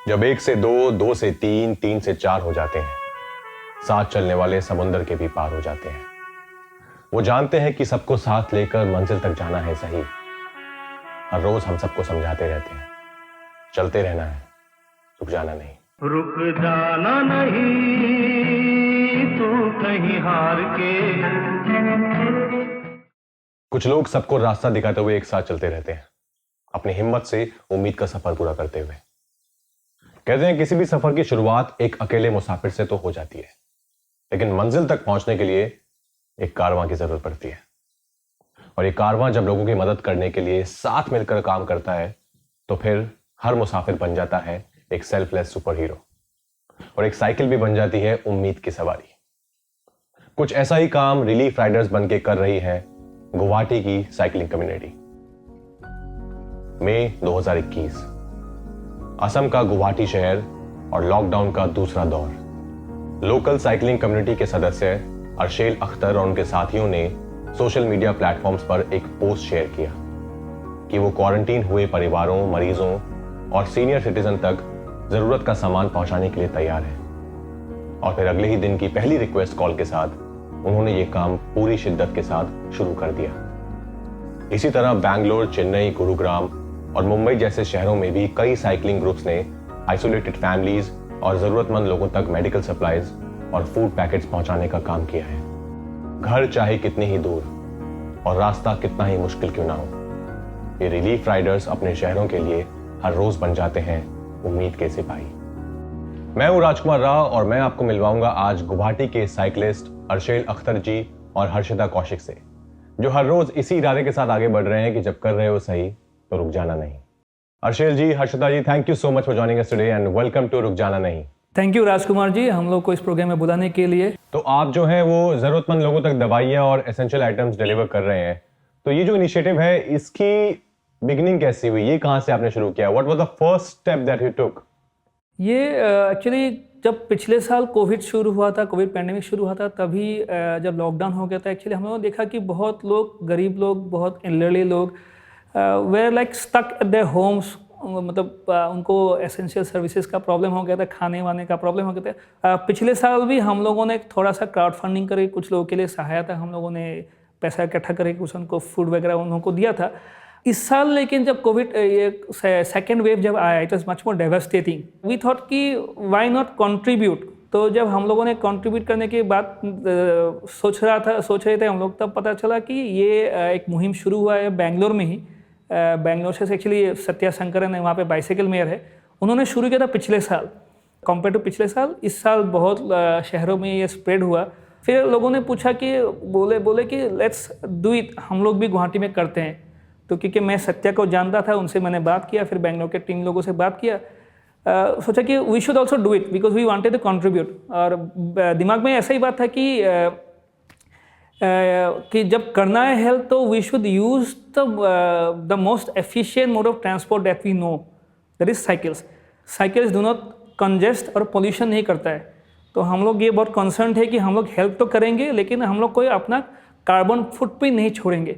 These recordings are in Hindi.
जब 1 से 2, 2 से 3, 3 से 4 हो जाते हैं, साथ चलने वाले समुंदर के भी पार हो जाते हैं। वो जानते हैं कि सबको साथ लेकर मंजिल तक जाना है सही। हर रोज हम सबको समझाते रहते हैं, चलते रहना है, रुक जाना नहीं। रुक जाना नहीं, तू कहीं हार के। कुछ लोग सबको रास्ता दिखाते हुए एक साथ चलते रहते हैं, अपनी हिम्मत से उम्मीद का सफर पूरा करते हुए। कहते हैं किसी भी सफर की शुरुआत एक अकेले मुसाफिर से तो हो जाती है, लेकिन मंजिल तक पहुंचने के लिए एक कारवां की जरूरत पड़ती है। और ये कारवां जब लोगों की मदद करने के लिए साथ मिलकर काम करता है, तो फिर हर मुसाफिर बन जाता है एक सेल्फलेस सुपर हीरो, और एक साइकिल भी बन जाती है उम्मीद की सवारी। कुछ ऐसा ही काम रिलीफ राइडर्स बनके कर रही है गुवाहाटी की साइकिलिंग कम्युनिटी। मई 2021, असम का गुवाहाटी शहर और लॉकडाउन का दूसरा दौर। लोकल साइकिलिंग कम्युनिटी के सदस्य अर्शेल अख्तर और उनके साथियों ने सोशल मीडिया प्लेटफॉर्म्स पर एक पोस्ट शेयर किया कि वो क्वारंटीन हुए परिवारों, मरीजों और सीनियर सिटीजन तक जरूरत का सामान पहुंचाने के लिए तैयार हैं। और फिर अगले ही दिन की पहली रिक्वेस्ट कॉल के साथ उन्होंने ये काम पूरी शिद्दत के साथ शुरू कर दिया। इसी तरह बैंगलोर, चेन्नई, गुरुग्राम और मुंबई जैसे शहरों में भी कई साइकिलिंग ग्रुप्स ने आइसोलेटेड फैमिलीज और जरूरतमंद लोगों तक मेडिकल सप्लाईज और फूड पैकेट्स पहुंचाने का काम किया है। घर चाहे कितनी ही दूर और रास्ता कितना ही मुश्किल क्यों ना हो, ये रिलीफ राइडर्स अपने शहरों के लिए हर रोज बन जाते हैं उम्मीद के सिपाही। मैं हूं राजकुमार राव और मैं आपको मिलवाऊंगा आज गुवाहाटी के साइकिलिस्ट अर्शेल अख्तर जी और हर्षिता कौशिक से, जो हर रोज इसी इरादे के साथ आगे बढ़ रहे हैं कि जब कर रहे हो सही तो रुक जाना नहीं। Arshel ji, Harshita ji, thank you so much for joining us today and welcome to Ruk जाना नहीं। थैंक यू राजकुमार जी, हम लोग को इस प्रोग्राम में बुलाने के लिए। तो आप जो है वो जरूरतमंद लोगों तक दवाइयाँ और एसेंशियल आइटम्स डिलीवर कर रहे हैं, तो ये जो इनिशिएटिव है इसकी बिगिनिंग कैसी हुई? ये कहाँ से आपने शुरू किया? What was the first step that you took? ये एक्चुअली जब पिछले साल कोविड शुरू हुआ था, कोविड पैंडेमिक शुरू हुआ था, तभी जब लॉकडाउन हो गया था, एक्चुअली हम लोगों ने देखा कि बहुत लोग, गरीब लोग, बहुत एल्डरली लोग were like stuck at their homes. मतलब उनको एसेंशियल सर्विसेज का प्रॉब्लम हो गया था, खाने वाने का प्रॉब्लम हो गया था। पिछले साल भी हम लोगों ने थोड़ा सा क्राउड फंडिंग करके कुछ लोगों के लिए सहायता, हम लोगों ने पैसा इकट्ठा करके कुछ उनको फूड वगैरह उनको दिया था। इस साल लेकिन जब कोविड ये सेकेंड वेव जब आया, it was much more devastating. We thought कि वाई नॉट कंट्रीब्यूट। तो जब हम लोगों ने कंट्रीब्यूट करने की बात सोच रहे थे हम लोग, तब पता चला कि ये एक मुहिम शुरू हुआ है बेंगलोर में ही। बेंगलोर से एक्चुअली सत्या शंकरन है, वहाँ पे बाइसाइकिल मेयर है, उन्होंने शुरू किया था पिछले साल। कंपेयर टू पिछले साल, इस साल बहुत शहरों में ये स्प्रेड हुआ। फिर लोगों ने पूछा कि बोले कि लेट्स डू इट, हम लोग भी गुवाहाटी में करते हैं। तो क्योंकि मैं सत्या को जानता था, उनसे मैंने बात किया, फिर बेंगलोर के 3 लोगों से बात किया, सोचा कि we should also do it because we wanted to contribute. और दिमाग में ऐसा ही बात था कि जब करना है हेल्प तो we should use the most efficient mode of transport that we know, that is cycles. Cycles do not congest और पोल्यूशन नहीं करता है। तो हम लोग ये बहुत कंसर्न है कि हम लोग हेल्प तो करेंगे, लेकिन हम लोग कोई अपना कार्बन फुटप्रिंट नहीं छोड़ेंगे।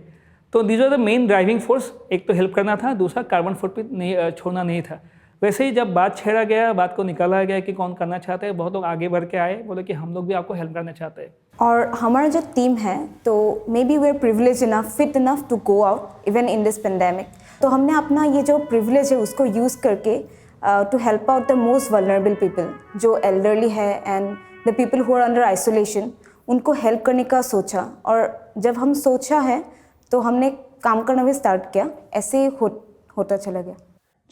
तो these are the main driving force. एक तो हेल्प करना था, दूसरा कार्बन फुटप्रिंट नहीं छोड़ना नहीं था। वैसे ही जब बात छेड़ा गया, बात को निकाला गया कि कौन करना चाहते हैं, बहुत लोग आगे बढ़ के आए, बोले कि हम लोग भी आपको हेल्प करना चाहते हैं। और हमारा जो टीम है, तो maybe we are privilege enough, fit enough to go out even in this pandemic. तो हमने अपना ये जो प्रिविलेज है उसको यूज़ करके to help out the most vulnerable people, जो एल्डरली है and the people who are under isolation, उनको हेल्प करने का सोचा। और जब हम सोचा है तो हमने काम करना भी स्टार्ट किया, ऐसे होता चला गया।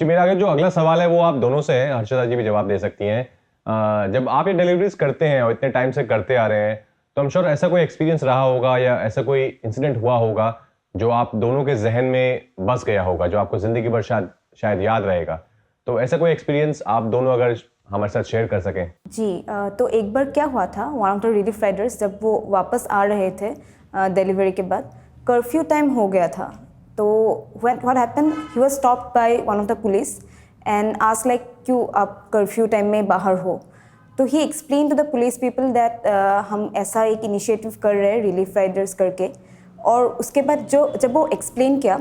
जी, मेरा आगे जो अगला सवाल है वो आप दोनों से है, हर्षिता जी भी जवाब दे सकती हैं। जब आप ये डिलीवरीज करते हैं और इतने टाइम से करते आ रहे हैं, तो आई एम श्योर ऐसा कोई एक्सपीरियंस रहा होगा या ऐसा कोई इंसिडेंट हुआ होगा जो आप दोनों के जहन में बस गया होगा, जो आपको जिंदगी भर शायद याद रहेगा। तो ऐसा कोई एक्सपीरियंस आप दोनों अगर हमारे साथ शेयर कर सकें। जी, तो एक बार क्या हुआ था, one of the relief Riders जब वो वापस आ रहे थे डिलीवरी के बाद, कर्फ्यू टाइम हो गया था। तो what happened, he was stopped by one of the police and asked like क्यों आप कर्फ्यू टाइम में बाहर हो। तो he explained to the police people that हम ऐसा एक इनिशिएटिव कर रहे हैं रिलीफ राइडर्स करके। और उसके बाद जब वो एक्सप्लेन किया,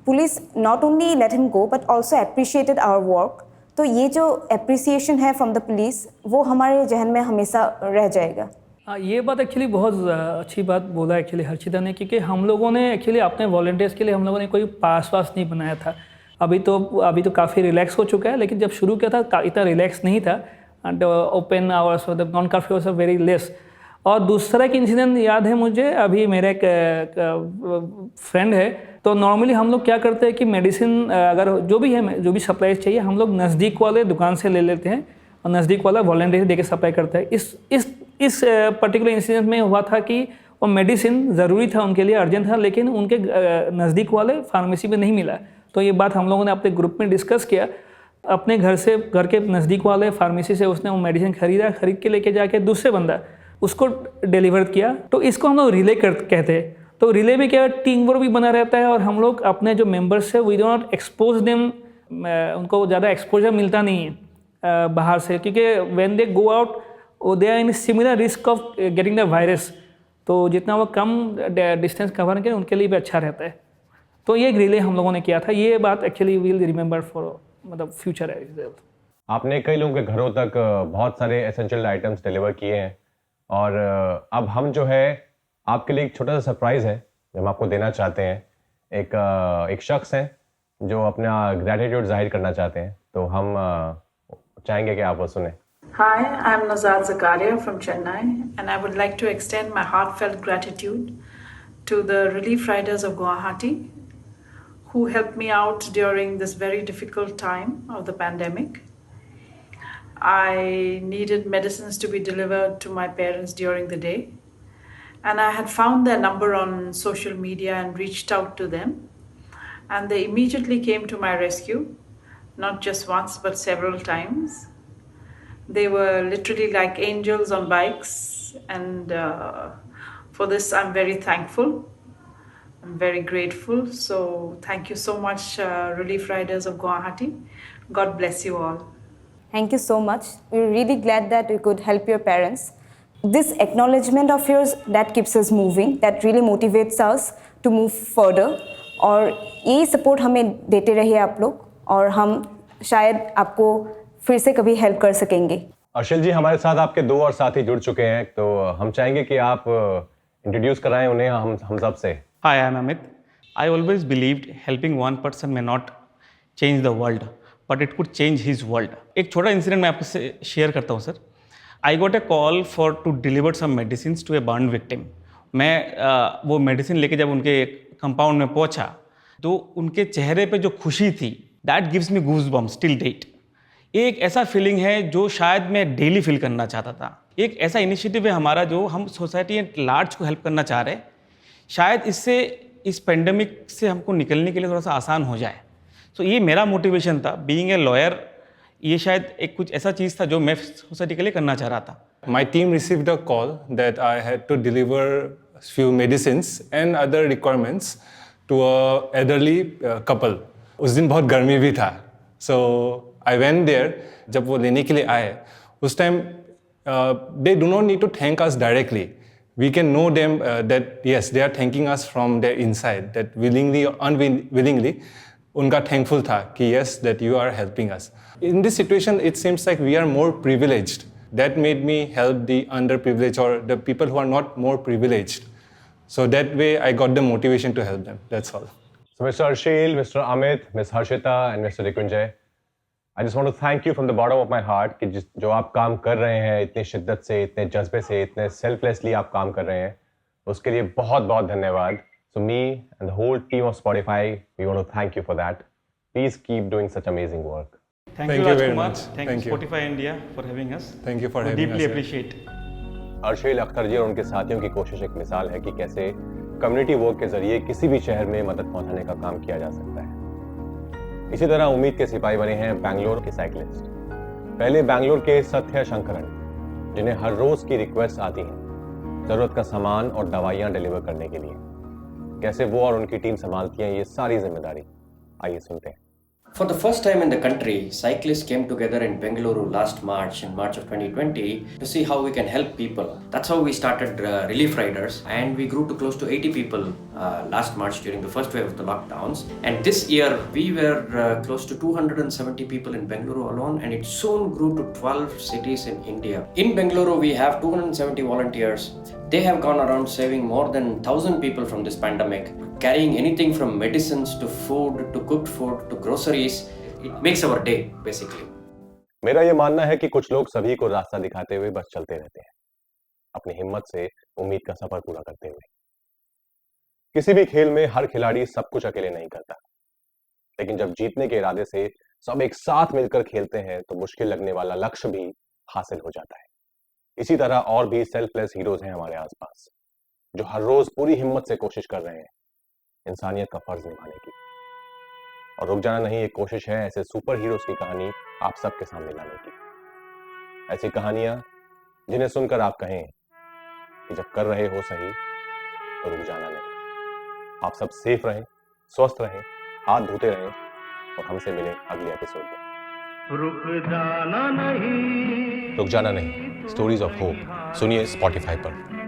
police not only let him go but also appreciated our work. तो ये जो अप्रिसिएशन है फ्रॉम द पुलिस वो हमारे जहन में हमेशा रह जाएगा। हाँ, ये बात एक्चुअली बहुत अच्छी बात बोला एक्चुअली हर्षिता ने, क्योंकि हम लोगों ने एक्चुअली अपने वॉलंटियर्स के लिए हम लोगों ने कोई पास वास नहीं बनाया था। अभी तो काफ़ी रिलैक्स हो चुका है, लेकिन जब शुरू किया था इतना रिलैक्स नहीं था। एंड ओपन आवर्स मतलब non curfew was very less. और दूसरा एक इंसिडेंट याद है मुझे, अभी मेरा एक फ्रेंड है, तो नॉर्मली हम लोग क्या करते हैं कि मेडिसिन अगर जो भी सप्लाईज चाहिए हम लोग नज़दीक वाले दुकान से ले लेते हैं और नज़दीक वाला वॉलंटियर दे के सप्लाई करता है। इस पर्टिकुलर इंसिडेंट में हुआ था कि वो मेडिसिन ज़रूरी था उनके लिए, अर्जेंट था, लेकिन उनके नज़दीक वाले फार्मेसी में नहीं मिला। तो ये बात हम लोगों ने अपने ग्रुप में डिस्कस किया। अपने घर के नज़दीक वाले फार्मेसी से उसने वो मेडिसिन खरीद के लेके जाके दूसरे बंदा उसको डिलीवर किया। तो इसको हम लोग रिले कहते हैं। तो रिले में क्या टीम वर्क भी बना रहता है और हम लोग अपने जो मेंबर्स है we do not expose them, उनको ज़्यादा एक्सपोजर मिलता नहीं है बाहर से, क्योंकि when they go out they are in similar risk of getting the virus. तो जितना वो कम डिस्टेंस कवर करें उनके लिए भी अच्छा रहता है। तो ये एक रिले हम लोगों ने किया था। ये बात एक्चुअली विल रिमेंबर फॉर मतलब फ्यूचर है। आपने कई लोगों के घरों तक बहुत सारे एसेंशियल आइटम्स डिलीवर किए हैं और अब हम जो है आपके लिए एक छोटा सा सरप्राइज़ है जो हम आपको देना चाहते हैं। एक शख्स हैं जो अपना ग्रैटिट्यूड जाहिर करना चाहते हैं, तो हम चाहेंगे कि आप वो सुने। Hi, I'm Nazar Zakaria from Chennai, and I would like to extend my heartfelt gratitude to the Relief Riders of Guwahati who helped me out during this very difficult time of the pandemic. I needed medicines to be delivered to my parents during the day, and I had found their number on social media and reached out to them, and they immediately came to my rescue, not just once but several times. They were literally like angels on bikes, and for this I'm very thankful. I'm very grateful. So thank you so much, Relief Riders of Guwahati. God bless you all. Thank you so much. We're really glad that we could help your parents. This acknowledgement of yours, that keeps us moving, that really motivates us to move further. और यही सपोर्ट हमें देते रहिए आप लोग, और हम शायद आपको फिर से कभी हेल्प कर सकेंगे। अर्शिल जी, हमारे साथ आपके 2 और साथी जुड़ चुके हैं, तो हम चाहेंगे कि आप इंट्रोड्यूस कराएं उन्हें हम सब से। Hi, I am Amit. I always believed helping one person may not change the world, but it could change his world. एक छोटा इंसिडेंट मैं आपको से शेयर करता हूँ sir. I got a call to deliver some medicines to a burn victim. मैं वो मेडिसिन लेके जब उनके कंपाउंड में पहुँचा तो उनके चेहरे पे जो खुशी थी, that gives me goosebumps till date. एक ऐसा फीलिंग है जो शायद मैं डेली फील करना चाहता था। एक ऐसा इनिशिएटिव है हमारा जो हम सोसाइटी एट लार्ज को हेल्प करना चाह रहे हैं। शायद इससे इस पेंडेमिक से हमको निकलने के लिए थोड़ा सा आसान हो जाए। सो ये मेरा मोटिवेशन था बीइंग ए लॉयर। ये शायद एक कुछ ऐसा चीज़ था जो मैं सोसाइटी के लिए करना चाह रहा था। My team received a call that I had to deliver few medicines and other requirements to a elderly couple. उस दिन बहुत गर्मी भी था, so I went there. जब वो लेने के लिए आए, उस time they do not need to thank us directly. We can know them that yes, they are thanking us from their inside, that willingly or unwillingly, उनका thankful था कि yes, that you are helping us. In this situation, it seems like we are more privileged. That made me help the underprivileged or the people who are not more privileged. So that way, I got the motivation to help them. That's all. So Mr. Arshil, Mr. Amit, Ms. Harshita and Mr. Dikunjay, I just want to thank you from the bottom of my heart कि जो आप काम कर रहे हैं इतनी शिद्दत से, इतने जज्बे से, इतने सेल्फलेसली आप काम कर रहे हैं, उसके लिए बहुत बहुत धन्यवाद। So me and the whole team of Spotify, we want to thank you for that. Please keep doing such amazing work. Thank you very Rajkumar. much. Thank you Spotify India for having us. Thank you for We having deeply us. appreciate. अर्शिल Akhtar जी और उनके साथियों की कोशिश एक मिसाल है कि कैसे कम्युनिटी वर्क के जरिए किसी भी शहर में मदद पहुंचाने का काम किया जा सकता है। इसी तरह उम्मीद के सिपाही बने हैं बैंगलोर के साइकिलिस्ट। पहले बैंगलोर के सत्य शंकरन, जिन्हें हर रोज की रिक्वेस्ट आती है जरूरत का सामान और दवाइयां डिलीवर करने के लिए। कैसे वो और उनकी टीम संभालती हैं ये सारी जिम्मेदारी, आइए सुनते हैं। For the first time in the country, cyclists came together in Bengaluru last March, in March of 2020, to see how we can help people. That's how we started Relief Riders, and we grew to close to 80 people last March during the first wave of the lockdowns. And this year, we were close to 270 people in Bengaluru alone, and it soon grew to 12 cities in India. In Bengaluru, we have 270 volunteers. They have gone around saving more than 1,000 people from this pandemic, carrying anything from medicines to food to cooked food to groceries. It makes our day, basically. मेरा ये मानना है कि कुछ लोग सभी को रास्ता दिखाते हुए बस चलते रहते हैं, अपनी हिम्मत से उम्मीद का सफर पूरा करते हुए। किसी भी खेल में हर खिलाड़ी सब कुछ अकेले नहीं करता, लेकिन जब जीतने के इरादे से सब एक साथ मिलकर खेलते हैं तो मुश्किल लगने वाला लक्ष्य भी हासिल हो जाता है। इसी तरह और भी सेल्फलेस हीरोज हैं हमारे आसपास, जो हर रोज पूरी हिम्मत से कोशिश कर रहे हैं इंसानियत का फर्ज निभाने की। और रुक जाना नहीं, एक कोशिश है ऐसे सुपर हीरोज की कहानी आप सबके सामने लाने की। ऐसी कहानियां जिन्हें सुनकर आप कहें कि जब कर रहे हो सही तो रुक जाना नहीं। आप सब सेफ रहें, स्वस्थ रहें, हाथ धोते रहें और हमसे मिलें अगले एपिसोड में। रुक जाना नहीं, रुक जाना नहीं, स्टोरीज ऑफ होप सुनिए स्पॉटिफाई पर।